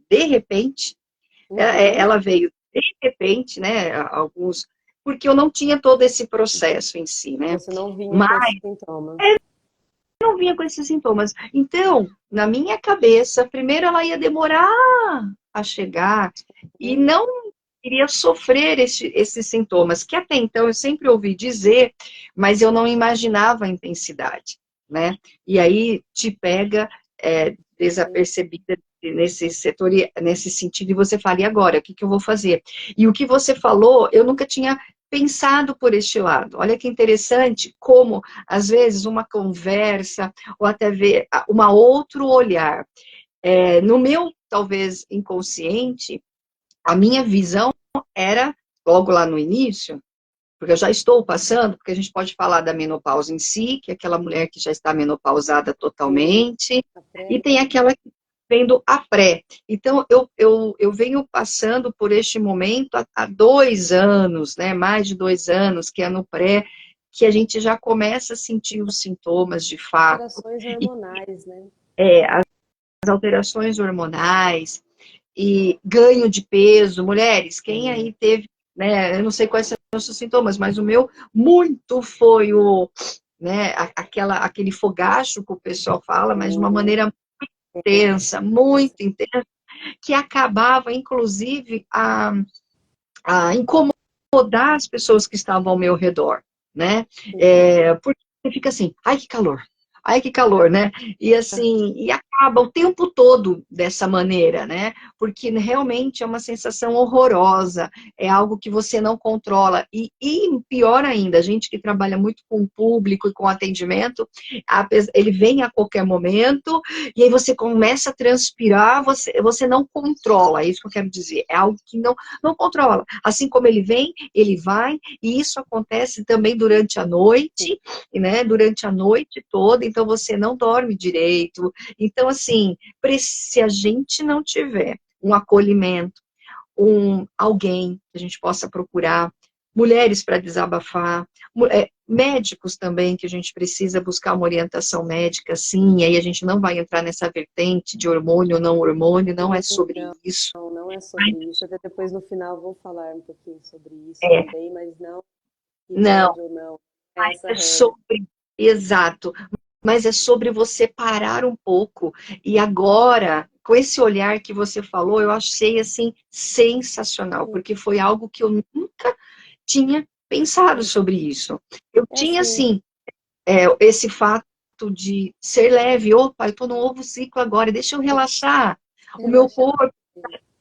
de repente, Uhum. ela veio de repente, né, alguns, porque eu não tinha todo esse processo em si, né, Você não vinha mas com esses sintomas. não vinha com esses sintomas. Então, na minha cabeça, primeiro ela ia demorar a chegar e Hum. não iria sofrer esses sintomas, que até então eu sempre ouvi dizer, mas eu não imaginava a intensidade, né? E aí te pega desapercebida nesse setor, nesse sentido, e você fala, e agora, o que que eu vou fazer? E o que você falou, eu nunca tinha pensado por este lado. Olha que interessante como, às vezes, uma conversa, ou até ver uma outro olhar. No meu, talvez, inconsciente, a minha visão era, logo lá no início, porque eu já estou passando, porque a gente pode falar da menopausa em si, que é aquela mulher que já está menopausada Sim, totalmente, a pré, e né? tem aquela que vendo a pré. Então, eu venho passando por este momento há 2 anos, né, mais de 2 anos, que é no pré, que a gente já começa a sentir os sintomas de fato, Alterações e hormonais, né? as alterações hormonais, e ganho de peso. Mulheres, quem aí teve, né, eu não sei quais são os seus sintomas, mas o meu muito foi né, aquele fogacho que o pessoal fala, mas de uma Sim, maneira sim, intensa, muito intensa, que acabava, inclusive, a incomodar as pessoas que estavam ao meu redor, né? sim. Porque você fica assim, ai que calor, né? E assim, e acaba o tempo todo dessa maneira, né? Porque realmente é uma sensação horrorosa, é algo que você não controla. E pior ainda, a gente que trabalha muito com o público e com atendimento, ele vem a qualquer momento, e aí você começa a transpirar, você não controla, é isso que eu quero dizer, é algo que não controla. Assim como ele vem, ele vai, e isso acontece também durante a noite, né? Durante a noite toda, então você não dorme direito. Então, assim, se a gente não tiver um acolhimento, alguém que a gente possa procurar, mulheres para desabafar, médicos também, que a gente precisa buscar uma orientação médica, sim, e aí a gente não vai entrar nessa vertente de hormônio ou não hormônio, não é sobre isso. Não, não é sobre isso. Até depois no final vou falar um pouquinho sobre isso É, também, mas não se não, pode ou não. Essa é regra. sobre, exato, mas é sobre você parar um pouco. E agora, com esse olhar que você falou, eu achei assim sensacional, porque foi algo que eu nunca tinha pensado sobre isso. Eu É tinha assim, assim, esse fato de ser leve, opa, eu estou num novo ciclo agora, deixa eu relaxar. O meu relaxar. corpo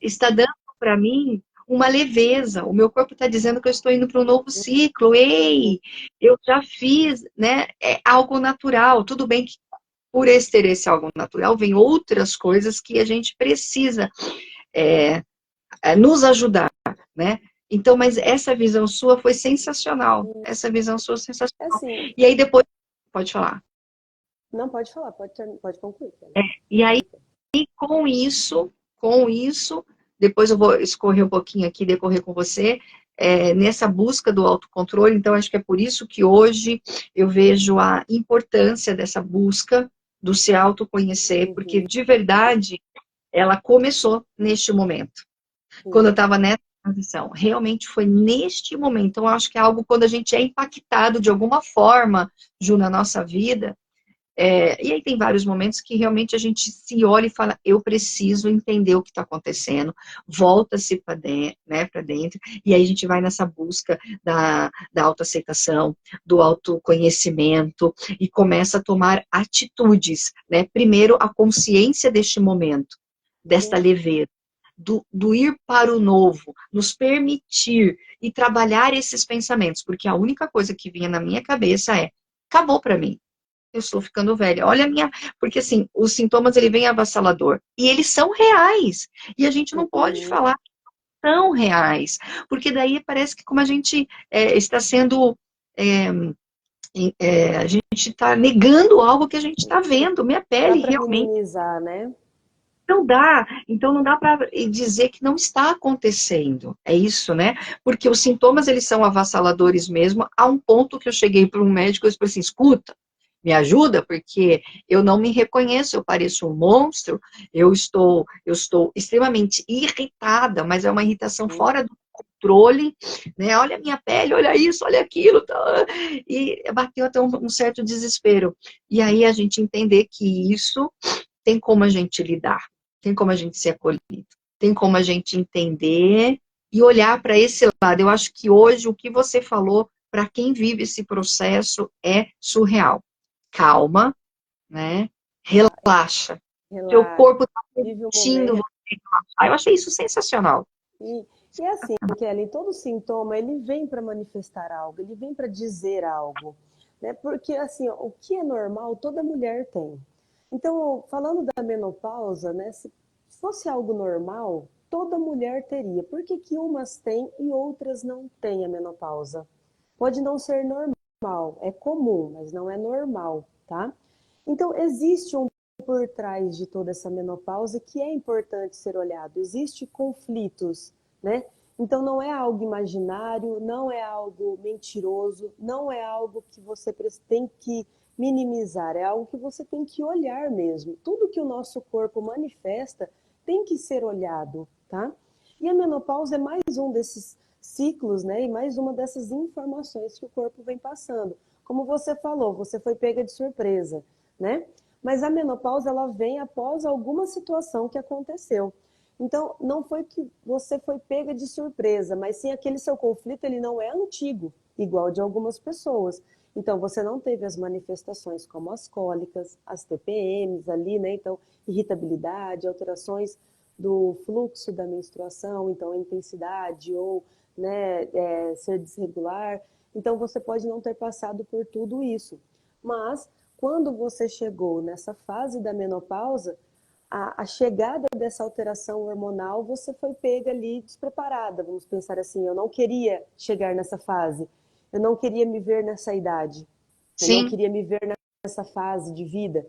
está dando para mim uma leveza. O meu corpo está dizendo que eu estou indo para um novo ciclo. Ei, eu já fiz, né? É algo natural. Tudo bem que por esse ter esse algo natural, vem outras coisas que a gente precisa é, nos ajudar, né? Então, mas essa visão sua foi sensacional. Essa visão sua é É sensacional. assim, E aí depois, pode falar. não pode falar, pode concluir, Kelly. E aí, Pode. com isso, depois eu vou escorrer um pouquinho aqui, decorrer com você, nessa busca do autocontrole. Então, acho que é por isso que hoje eu vejo a importância dessa busca do se autoconhecer, porque Uhum, de verdade ela começou neste momento, quando eu sim. estava nessa transição. Realmente foi neste momento. Então, eu acho que é algo quando a gente é impactado de alguma forma, Ju, na nossa vida, e aí tem vários momentos que realmente a gente se olha e fala, eu preciso entender o que está acontecendo, volta-se para dentro, né, para dentro, e aí a gente vai nessa busca da autoaceitação, do autoconhecimento, e começa a tomar atitudes, né? Primeiro, a consciência deste momento, desta Sim. leveza, do ir para o novo, nos permitir e trabalhar esses pensamentos, porque a única coisa que vinha na minha cabeça acabou para mim, eu estou ficando velha. Olha a minha. Porque, assim, os sintomas, ele vem avassalador. E eles são reais. E a gente não pode Uhum. falar que são reais. Porque daí parece que como a gente está sendo. É, a gente está negando algo que a gente está vendo. Minha Dá pele para realmente minimizar, né? não dá. Então não dá para dizer que não está acontecendo. É isso, né? Porque os sintomas, eles são avassaladores mesmo, a um ponto que eu cheguei para um médico e falei assim, escuta, Me ajuda, porque eu não me reconheço, eu pareço um monstro, eu estou extremamente irritada, mas é uma irritação Uhum. fora do controle, né? Olha a minha pele, olha isso, olha aquilo, tá? E bateu até um certo desespero. E aí a gente entender que isso tem como a gente lidar, tem como a gente ser acolhido, tem como a gente entender e olhar para esse lado. Eu acho que hoje o que você falou, para quem vive esse processo, é surreal. Calma, né? Tá, Relaxa. Seu relaxa, corpo está vive o permitindo momento. você relaxar. Eu achei isso sensacional. E, e é assim, Kelly, todo sintoma, ele vem para manifestar algo, ele vem para dizer algo, né? Porque, assim, ó, o que é normal, toda mulher tem. Então, falando da menopausa, né? Se fosse algo normal, toda mulher teria. Por que que umas têm e outras não têm a menopausa? Pode não ser normal, é comum, mas não é normal, tá? Então, existe um por trás de toda essa menopausa que é importante ser olhado. Existem conflitos, né? Então não é algo imaginário, não é algo mentiroso, não é algo que você tem que minimizar, é algo que você tem que olhar mesmo. Tudo que o nosso corpo manifesta tem que ser olhado, tá? E a menopausa é mais um desses ciclos, né? E mais uma dessas informações que o corpo vem passando. Como você falou, você foi pega de surpresa, né? Mas a menopausa ela vem após alguma situação que aconteceu. Então, não foi que você foi pega de surpresa, mas sim aquele seu conflito, ele não é antigo, igual de algumas pessoas. Então, você não teve as manifestações como as cólicas, as TPMs ali, né? Então, irritabilidade, alterações do fluxo da menstruação, então, intensidade ou, né, ser desregular. Então, você pode não ter passado por tudo isso. Mas, quando você chegou nessa fase da menopausa, a chegada dessa alteração hormonal, você foi pega ali despreparada. Vamos pensar assim, eu não queria chegar nessa fase, eu não queria me ver nessa idade, eu não Sim, queria me ver nessa fase de vida.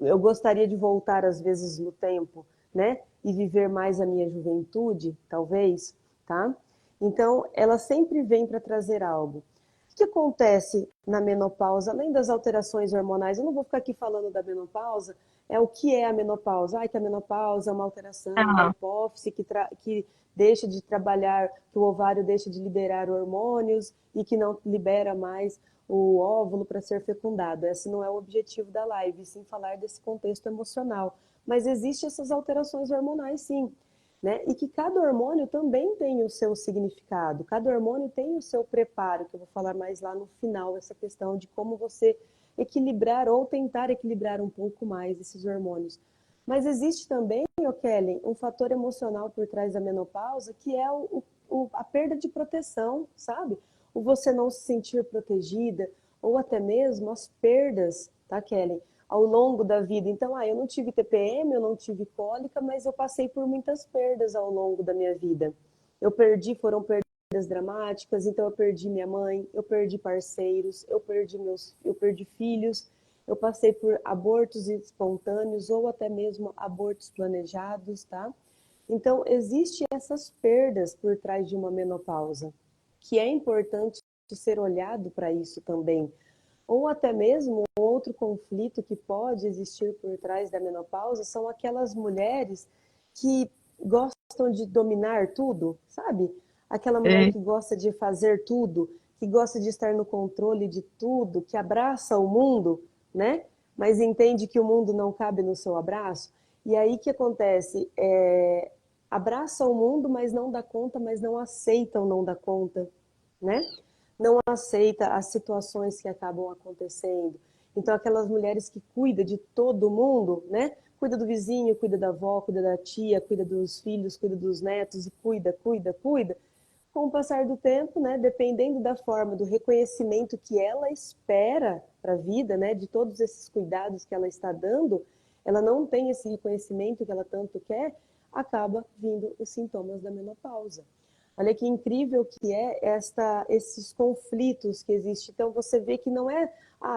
Eu gostaria de voltar às vezes no tempo, né? E viver mais a minha juventude, talvez, tá? Então, ela sempre vem para trazer algo. O que acontece na menopausa, além das alterações hormonais? Eu não vou ficar aqui falando da menopausa, é o que é a menopausa. Que a menopausa é uma alteração da ah, hipófise que deixa de trabalhar, que o ovário deixa de liberar hormônios e que não libera mais o óvulo para ser fecundado. Esse não é o objetivo da live, sim falar desse contexto emocional. Mas existem essas alterações hormonais, sim. Né? E que cada hormônio também tem o seu significado, cada hormônio tem o seu preparo, que eu vou falar mais lá no final, essa questão de como você equilibrar ou tentar equilibrar um pouco mais esses hormônios. Mas existe também, Kelly, um fator emocional por trás da menopausa, que é a perda de proteção, sabe? O você não se sentir protegida, ou até mesmo as perdas, tá, Kelly? Ao longo da vida. Então, eu não tive TPM, eu não tive cólica, mas eu passei por muitas perdas ao longo da minha vida. Foram perdas dramáticas, então eu perdi minha mãe, eu perdi parceiros, eu perdi filhos, eu passei por abortos espontâneos ou até mesmo abortos planejados, tá? Então, existem essas perdas por trás de uma menopausa, que é importante ser olhado para isso também. Ou até mesmo outro conflito que pode existir por trás da menopausa são aquelas mulheres que gostam de dominar tudo, sabe? Aquela mulher é, que gosta de fazer tudo, que gosta de estar no controle de tudo, que abraça o mundo, né? Mas entende que o mundo não cabe no seu abraço. E aí que acontece? Abraça o mundo, mas não dá conta, mas não aceita ou não dá conta, né? Não aceita as situações que acabam acontecendo. Então, aquelas mulheres que cuidam de todo mundo, né? Cuida do vizinho, cuida da avó, cuida da tia, cuida dos filhos, cuida dos netos, e cuida. Com o passar do tempo, né? Dependendo da forma, do reconhecimento que ela espera para a vida, né? De todos esses cuidados que ela está dando, ela não tem esse reconhecimento que ela tanto quer, acaba vindo os sintomas da menopausa. Olha que incrível que é esses conflitos que existem. Então você vê que não é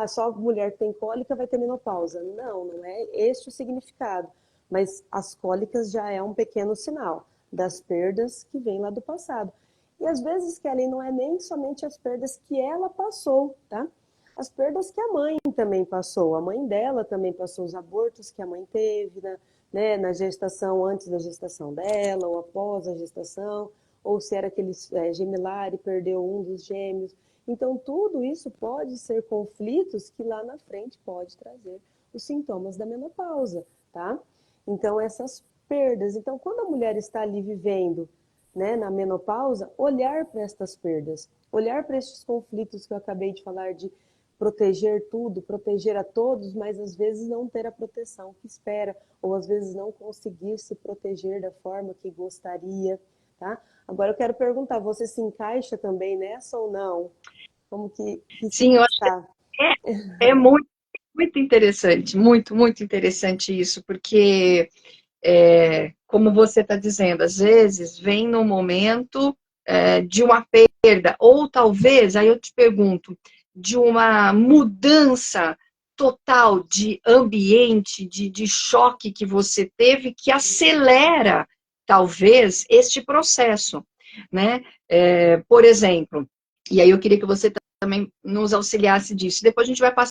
só mulher que tem cólica vai ter menopausa. Não, não é este o significado. Mas as cólicas já é um pequeno sinal das perdas que vêm lá do passado. E às vezes, Kelly, não é nem somente as perdas que ela passou, tá? as perdas que a mãe também passou. A mãe dela também passou os abortos que a mãe teve, né, na gestação, antes da gestação dela, ou após a gestação, ou se era aquele gemelar e perdeu um dos gêmeos. Então, tudo isso pode ser conflitos que lá na frente pode trazer os sintomas da menopausa, tá? Então, essas perdas. Então, quando a mulher está ali vivendo, né, na menopausa, olhar para estas perdas, olhar para estes conflitos que eu acabei de falar de proteger tudo, proteger a todos, mas às vezes não ter a proteção que espera, ou às vezes não conseguir se proteger da forma que gostaria, tá? Agora eu quero perguntar, você se encaixa também nessa ou não? Como que Sim, eu acho está? que é muito, muito interessante, muito, muito interessante isso, porque, como você está dizendo, às vezes vem no momento de uma perda, ou talvez, aí eu te pergunto, de uma mudança total de ambiente, de choque que você teve, que acelera, talvez, este processo, né? Por exemplo, e aí eu queria que você também nos auxiliasse disso. Depois a gente vai passar